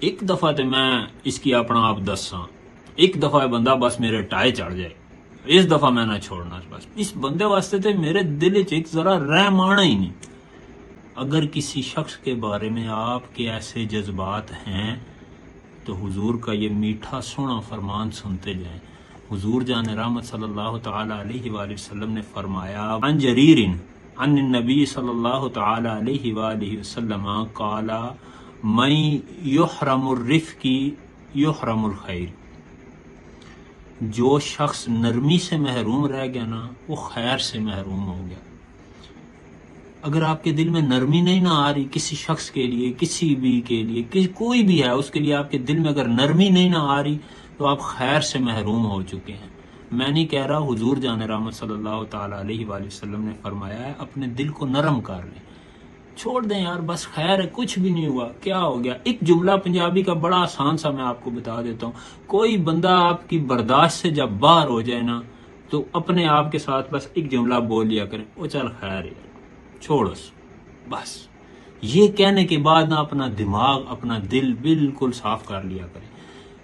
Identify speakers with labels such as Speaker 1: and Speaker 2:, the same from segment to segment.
Speaker 1: ایک دفعہ تو میں اس کی اپنا آپ دساں، ایک دفعہ بندہ بس میرے ٹائے چڑھ جائے، اس دفعہ میں نہ چھوڑنا، بس اس بندے واسطے تے میرے دل چ ایک ذرا رحم آنا ہی نہیں۔ اگر کسی شخص کے بارے میں آپ کے ایسے جذبات ہیں تو حضور کا یہ میٹھا سونا فرمان سنتے جائیں۔ حضور جان رحمت صلی اللہ تعالی علیہ وآلہ وسلم نے فرمایا، عن جریر عن النبی صلی اللہ تعالی علیہ وآلہ وسلم قال من یحرم الرفق یحرم الخیر، جو شخص نرمی سے محروم رہ گیا نا وہ خیر سے محروم ہو گیا۔ اگر آپ کے دل میں نرمی نہیں نہ آ رہی کسی شخص کے لیے، کسی بھی کے لیے، کوئی بھی ہے اس کے لیے آپ کے دل میں اگر نرمی نہیں نہ آ رہی تو آپ خیر سے محروم ہو چکے ہیں۔ میں نہیں کہہ رہا، حضور جان رحمت صلی اللہ تعالی علیہ وآلہ وسلم نے فرمایا ہے اپنے دل کو نرم کر لیں، چھوڑ دیں یار، بس خیر ہے، کچھ بھی نہیں ہوا، کیا ہو گیا۔ ایک جملہ پنجابی کا بڑا آسان سا میں آپ کو بتا دیتا ہوں، کوئی بندہ آپ کی برداشت سے جب باہر ہو جائے نا تو اپنے آپ کے ساتھ بس ایک جملہ بول لیا کریں، وہ چل خیر ہے، چھوڑو، بس یہ کہنے کے بعد نہ اپنا دماغ اپنا دل بالکل صاف کر لیا کریں۔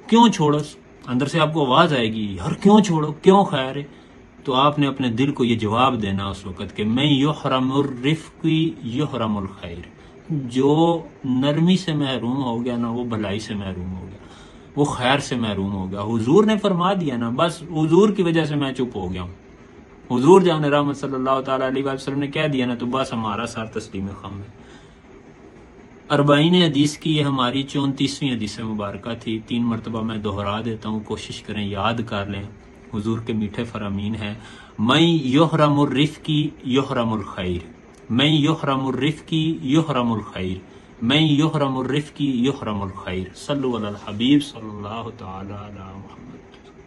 Speaker 1: کیوں چھوڑو، اندر سے آپ کو آواز آئے گی یار کیوں چھوڑو، کیوں خیر ہے، تو آپ نے اپنے دل کو یہ جواب دینا اس وقت کہ میں یحرم الرفق یحرم الخیر، جو نرمی سے محروم ہو گیا نا وہ بھلائی سے محروم ہو گیا، وہ خیر سے محروم ہو گیا۔ حضور نے فرما دیا نا، بس حضور کی وجہ سے میں چپ ہو گیا ہوں، حضور جان رحمت صلی اللہ تعالی علیہ وسلم نے کہہ دیا نا تو بس ہمارا سر تسلیم خم ہے۔ 40 حدیث کی یہ ہماری 34ویں حدیث مبارکہ تھی، 3 مرتبہ میں دہرا دیتا ہوں، کوشش کریں یاد کر لیں، حضور کے میٹھے فرامین ہیں، من یحرم الرفق یحرم الخیر، من یحرم الرفق یحرم الخیر، من یحرم الرفق یحرم الخیر، صلو علی الحبیب صلی اللہ تعالی علی محمد۔